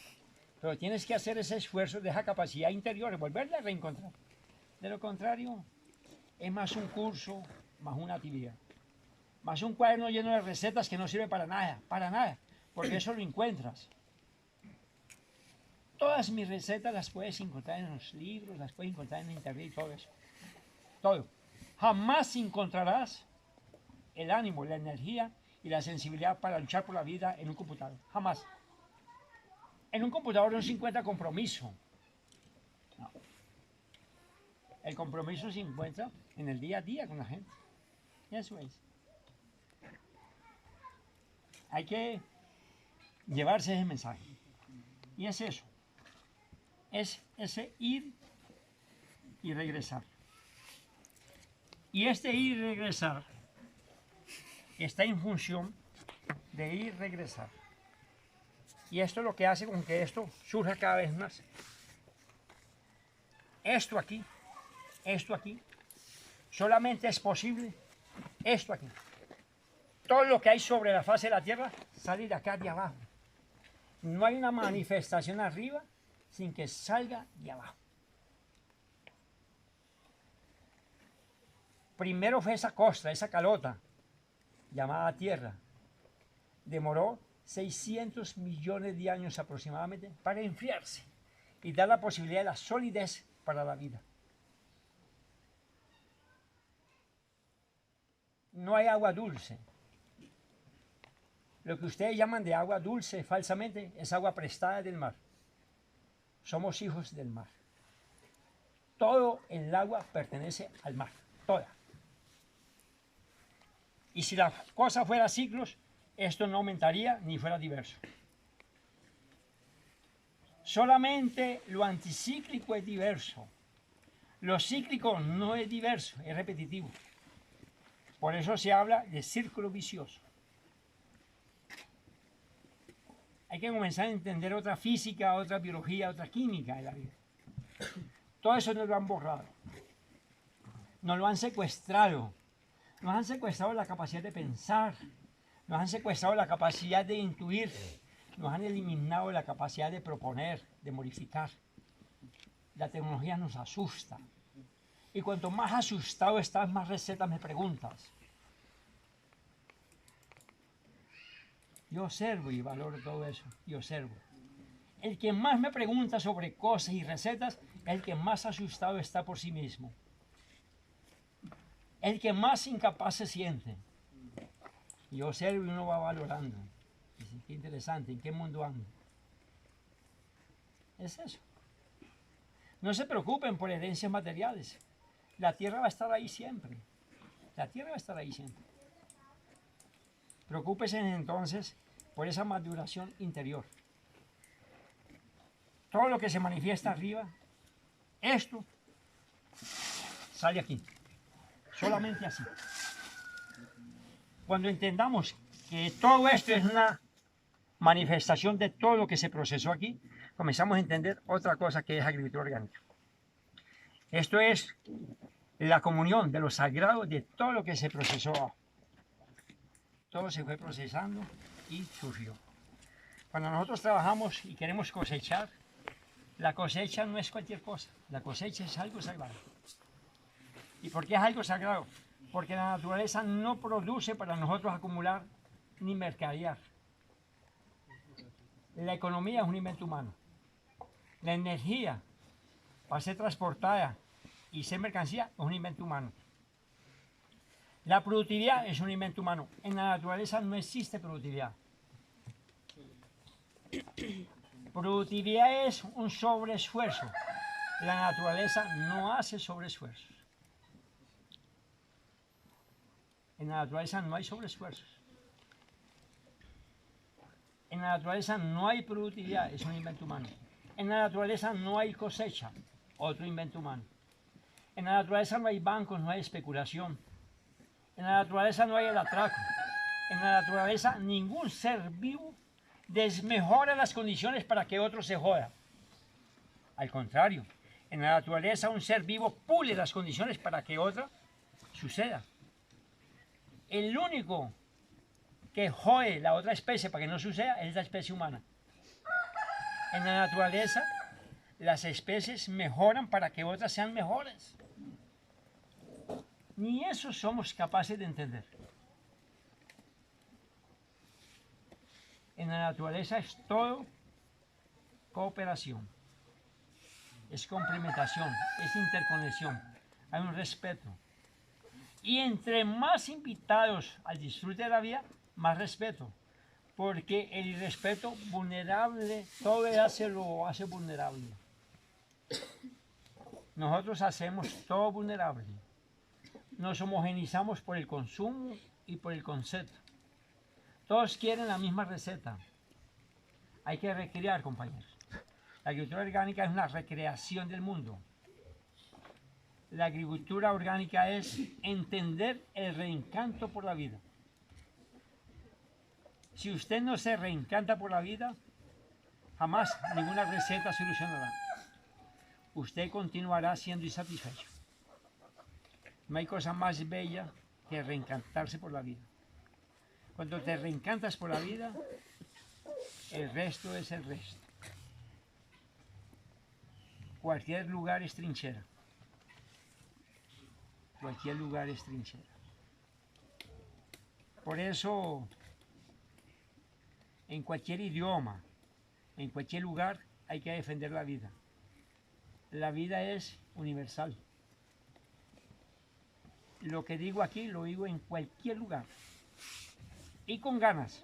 Pero tienes que hacer ese esfuerzo de esa capacidad interior, volverla a reencontrar. De lo contrario, es más un curso, más una actividad. Más un cuaderno lleno de recetas que no sirve para nada, porque eso lo encuentras. Todas mis recetas las puedes encontrar en los libros, las puedes encontrar en internet y todo eso. Todo. Jamás encontrarás el ánimo, la energía y la sensibilidad para luchar por la vida en un computador. Jamás. En un computador no se encuentra compromiso. No. El compromiso se encuentra en el día a día con la gente. Eso es. Hay que llevarse ese mensaje. Y es eso. es ese ir y regresar. Y este ir y regresar está en función de ir y regresar. Y esto es lo que hace con que esto surja cada vez más. Esto aquí, solamente es posible esto aquí. Todo lo que hay sobre la faz de la Tierra sale de acá de abajo. No hay una manifestación arriba sin que salga de abajo. Primero fue esa costa, esa calota, llamada Tierra. Demoró 600 millones de años aproximadamente para enfriarse y dar la posibilidad de la solidez para la vida. No hay agua dulce. Lo que ustedes llaman de agua dulce falsamente es agua prestada del mar. Somos hijos del mar. Todo el agua pertenece al mar, toda. Y si la cosa fuera ciclos, esto no aumentaría ni fuera diverso. Solamente lo anticíclico es diverso. Lo cíclico no es diverso, es repetitivo. Por eso se habla de círculo vicioso. Hay que comenzar a entender otra física, otra biología, otra química de la vida. Todo eso nos lo han borrado. Nos lo han secuestrado. Nos han secuestrado la capacidad de pensar. Nos han secuestrado la capacidad de intuir. Nos han eliminado la capacidad de proponer, de modificar. La tecnología nos asusta. Y cuanto más asustado estás, más recetas me preguntas. Yo observo y valoro todo eso. Y observo. El que más me pregunta sobre cosas y recetas es el que más asustado está por sí mismo. El que más incapaz se siente. Y observo y uno va valorando. Dice, qué interesante, ¿en qué mundo ando? Es eso. No se preocupen por herencias materiales. La tierra va a estar ahí siempre. La tierra va a estar ahí siempre. Preocúpense entonces por esa maduración interior. Todo lo que se manifiesta arriba, esto sale aquí. Solamente así. Cuando entendamos que todo esto es una manifestación de todo lo que se procesó aquí, comenzamos a entender otra cosa que es agricultura orgánica. Esto es la comunión de lo sagrado de todo lo que se procesó. Todo se fue procesando y surgió. Cuando nosotros trabajamos y queremos cosechar, la cosecha no es cualquier cosa. La cosecha es algo sagrado. ¿Y por qué es algo sagrado? Porque la naturaleza no produce para nosotros acumular ni mercadear. La economía es un invento humano. La energía para ser transportada y ser mercancía es un invento humano. La productividad es un invento humano. En la naturaleza no existe productividad. Productividad es un sobreesfuerzo. La naturaleza no hace sobreesfuerzos. En la naturaleza no hay sobreesfuerzos. En la naturaleza no hay productividad, es un invento humano. En la naturaleza no hay cosecha, otro invento humano. En la naturaleza no hay bancos, no hay especulación. En la naturaleza no hay el atraco. En la naturaleza ningún ser vivo desmejora las condiciones para que otro se joda. Al contrario, en la naturaleza un ser vivo pule las condiciones para que otra suceda. El único que jode la otra especie para que no suceda es la especie humana. En la naturaleza las especies mejoran para que otras sean mejores. Ni eso somos capaces de entender. En la naturaleza es todo cooperación, es complementación, es interconexión, hay un respeto. Y entre más invitados al disfrute de la vida, más respeto. Porque el irrespeto vulnerable, todo lo hace vulnerable. Nosotros hacemos todo vulnerable. Nos homogenizamos por el consumo y por el concepto. Todos quieren la misma receta. Hay que recrear, compañeros. La agricultura orgánica es una recreación del mundo. La agricultura orgánica es entender el reencanto por la vida. Si usted no se reencanta por la vida, jamás ninguna receta solucionará. Usted continuará siendo insatisfecho. No hay cosa más bella que reencantarse por la vida. Cuando te reencantas por la vida, el resto es el resto. Cualquier lugar es trinchera. Cualquier lugar es trinchera. Por eso, en cualquier idioma, en cualquier lugar, hay que defender la vida. La vida es universal. Lo que digo aquí lo digo en cualquier lugar. Y con ganas,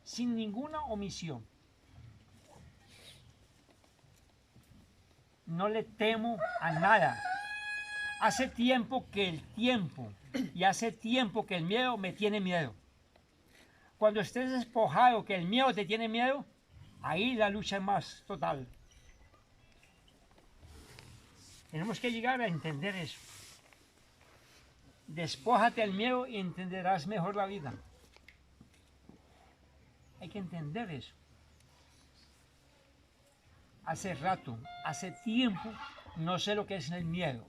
sin ninguna omisión. No le temo a nada. Hace tiempo que el tiempo y hace tiempo que el miedo me tiene miedo. Cuando estés despojado que el miedo te tiene miedo, ahí la lucha es más total. Tenemos que llegar a entender eso. Despójate del miedo y entenderás mejor la vida. Hay que entender eso. Hace rato, hace tiempo, no sé lo que es el miedo.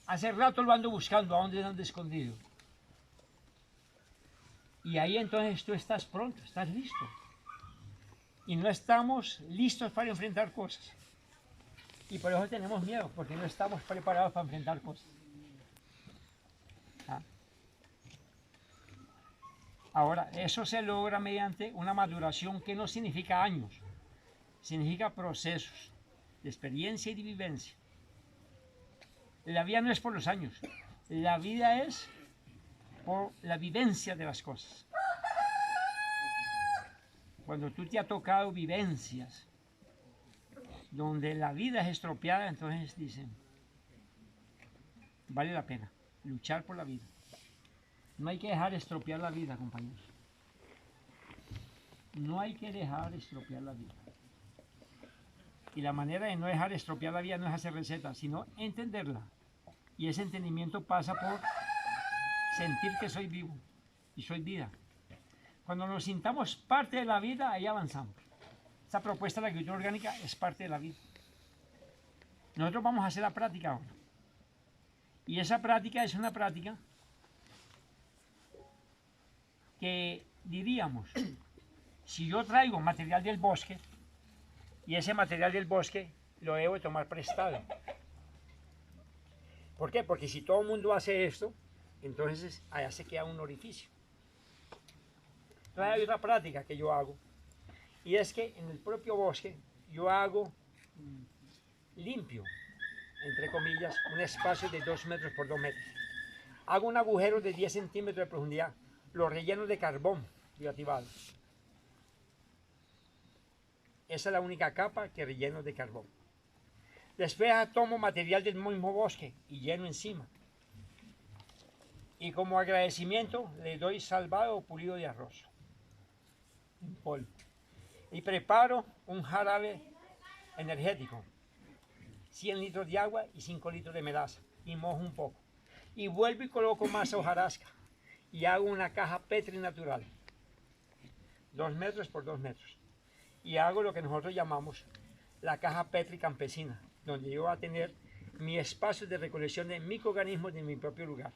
Hace rato lo ando buscando, ¿a dónde ando escondido? Y ahí entonces tú estás pronto, estás listo. Y no estamos listos para enfrentar cosas. Y por eso tenemos miedo, porque no estamos preparados para enfrentar cosas. ¿Ah? Ahora, eso se logra mediante una maduración que no significa años, significa procesos de experiencia y de vivencia. La vida no es por los años, la vida es por la vivencia de las cosas. Cuando tú te ha tocado vivencias donde la vida es estropeada, entonces dicen, vale la pena luchar por la vida. No hay que dejar estropear la vida, compañeros. No hay que dejar estropear la vida. Y la manera de no dejar estropear la vida no es hacer recetas, sino entenderla. Y ese entendimiento pasa por sentir que soy vivo y soy vida. Cuando nos sintamos parte de la vida, ahí avanzamos. Esta propuesta de la agricultura orgánica es parte de la vida. Nosotros vamos a hacer la práctica ahora. Y esa práctica es una práctica que diríamos, si yo traigo material del bosque, y ese material del bosque lo debo de tomar prestado. ¿Por qué? Porque si todo el mundo hace esto, entonces allá se queda un orificio. Entonces hay otra práctica que yo hago, y es que en el propio bosque yo hago limpio, entre comillas, un espacio de 2 metros por 2 metros. Hago un agujero de 10 centímetros de profundidad, lo relleno de carbón bioactivado. Esa es la única capa que relleno de carbón. Después tomo material del mismo bosque y lleno encima. Y como agradecimiento le doy salvado o pulido de arroz en polvo. Y preparo un jarabe energético, 100 litros de agua y 5 litros de melaza, y mojo un poco. Y vuelvo y coloco más hojarasca y hago una caja Petri natural, 2 metros por 2 metros. Y hago lo que nosotros llamamos la caja Petri campesina, donde yo voy a tener mi espacio de recolección de microorganismos de mi propio lugar.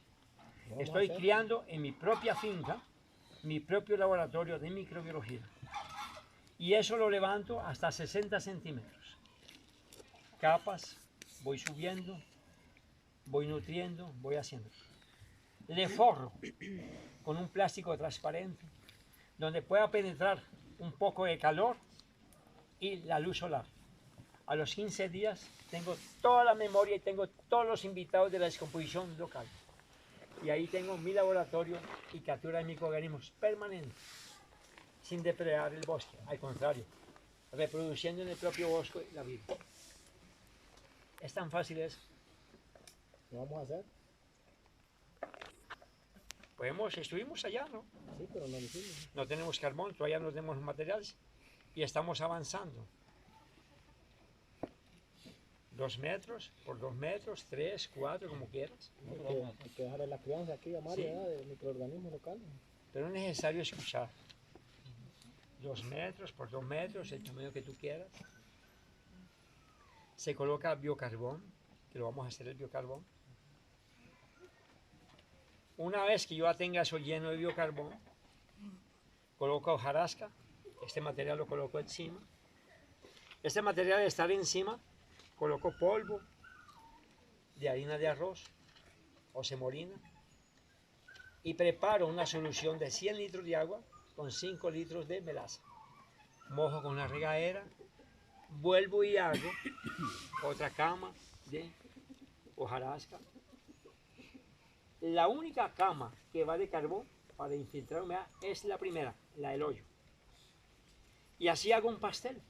Estoy criando en mi propia finca, mi propio laboratorio de microbiología. Y eso lo levanto hasta 60 centímetros. Capas, voy subiendo, voy nutriendo, voy haciendo. Le forro con un plástico transparente, donde pueda penetrar un poco de calor y la luz solar. A los 15 días tengo toda la memoria y tengo todos los invitados de la descomposición local. Y ahí tengo mi laboratorio y captura de microorganismos permanente, sin depredar el bosque, al contrario, reproduciendo en el propio bosque la vida. Es tan fácil eso. ¿Qué vamos a hacer? Estuvimos allá, ¿no? Sí, pero no lo hicimos. No tenemos carbón, todavía no tenemos los materiales y estamos avanzando. 2 metros por 2 metros, 3, 4, como quieras. Hay que dejar la crianza aquí a Mario, Sí. de microorganismos locales. Pero es necesario escuchar. 2 metros por 2 metros, el tamaño que tú quieras. Se coloca biocarbón, que lo vamos a hacer el biocarbón. Una vez que yo ya tenga eso lleno de biocarbón, coloco hojarasca. Este material lo coloco encima. Este material de estar encima, coloco polvo de harina de arroz o semolina y preparo una solución de 100 litros de agua con 5 litros de melaza. Mojo con la regadera, vuelvo y hago otra cama de hojarasca. La única cama que va de carbón para infiltrar humedad es la primera, la del hoyo. Y así hago un pastel,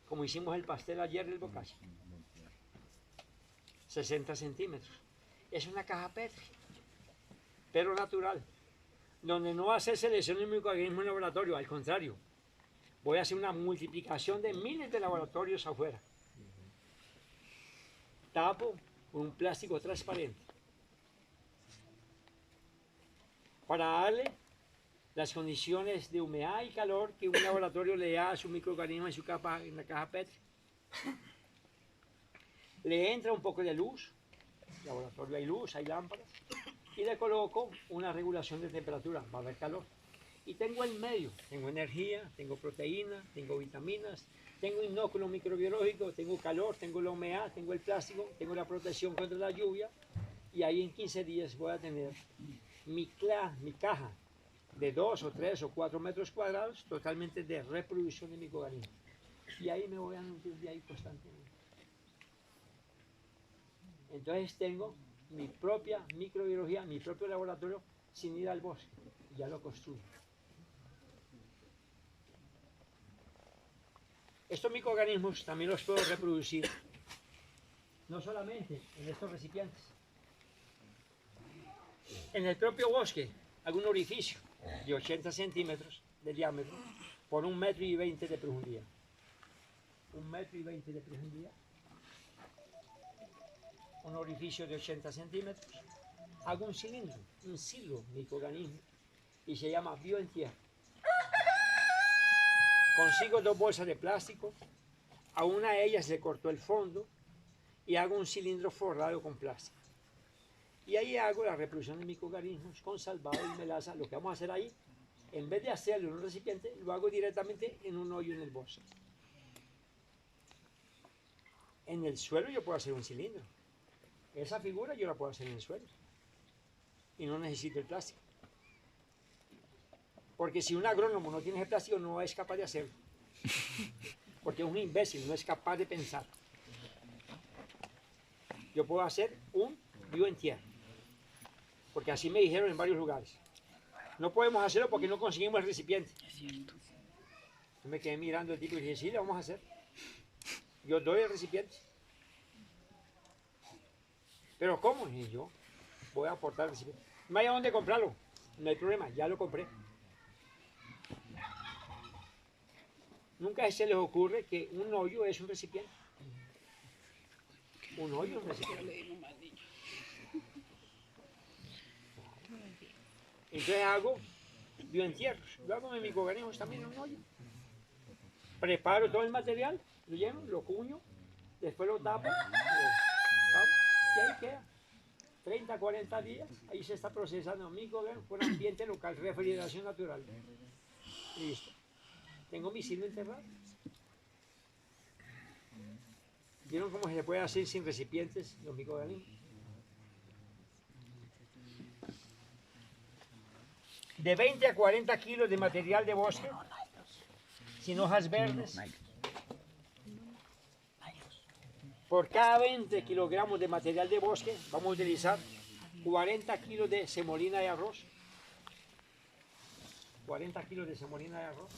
como hicimos el pastel ayer del bocacha. 60 centímetros. Es una caja Petri, pero natural, donde no va a hacer selección de microorganismos en laboratorio, al contrario, voy a hacer una multiplicación de miles de laboratorios afuera. Tapo con un plástico transparente para darle las condiciones de humedad y calor que un laboratorio le da a su microorganismo en su capa, en la caja Petri. Le entra un poco de luz, en el laboratorio hay luz, hay lámparas, y le coloco una regulación de temperatura, va a haber calor. Y tengo el medio, tengo energía, tengo proteína, tengo vitaminas, tengo inóculo microbiológico, tengo calor, tengo la humedad, tengo el plástico, tengo la protección contra la lluvia, y ahí en 15 días voy a tener mi caja de 2 o 3 o 4 metros cuadrados totalmente de reproducción de microorganismos. Y ahí me voy a nutrir de ahí constantemente. Entonces tengo mi propia microbiología, mi propio laboratorio sin ir al bosque. Ya lo construyo. Estos microorganismos también los puedo reproducir, no solamente en estos recipientes. En el propio bosque hago un orificio de 80 centímetros de diámetro por 1,20 m de profundidad. 1,20 m de profundidad. Un orificio de 80 centímetros. Hago un cilindro, un silo microorganismo y se llama bioentierro. Consigo 2 bolsas de plástico, a una de ellas le corto el fondo y hago un cilindro forrado con plástico. Y ahí hago la reproducción de microorganismos con salvado y melaza. Lo que vamos a hacer ahí, en vez de hacerlo en un recipiente, lo hago directamente en un hoyo en el bosque. En el suelo yo puedo hacer un cilindro. Esa figura yo la puedo hacer en el suelo. Y no necesito el plástico. Porque si un agrónomo no tiene ese plástico, no es capaz de hacerlo. Porque es un imbécil, no es capaz de pensar. Yo puedo hacer un bioentierro. Porque así me dijeron en varios lugares. No podemos hacerlo porque no conseguimos el recipiente. Yo me quedé mirando al tipo y dije, sí, lo vamos a hacer. Yo doy el recipiente. ¿Pero cómo? Y yo voy a aportar el recipiente. No hay a dónde comprarlo. No hay problema, ya lo compré. Nunca se les ocurre que un hoyo es un recipiente. Un hoyo es un recipiente. Entonces hago bioentierros. Yo hago mis microorganismos también en un hoyo. Preparo todo el material, lo lleno, lo cuño, después lo tapo, y ahí queda. 30, 40 días, ahí se está procesando microorganismos por ambiente local, refrigeración natural. Listo. Tengo mi silo enterrado. ¿Vieron cómo se puede hacer sin recipientes los microorganismos? De 20 a 40 kilos de material de bosque, sin hojas verdes. Por cada 20 kilogramos de material de bosque, vamos a utilizar 40 kilos de semolina de arroz. 40 kilos de semolina de arroz.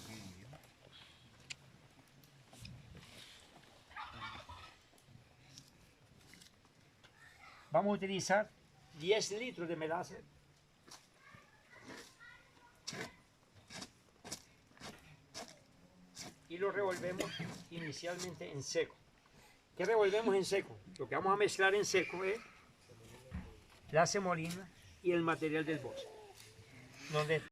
Vamos a utilizar 10 litros de melaza. y lo revolvemos inicialmente en seco. ¿Qué revolvemos en seco? Lo que vamos a mezclar en seco es la semolina y el material del bosque. Donde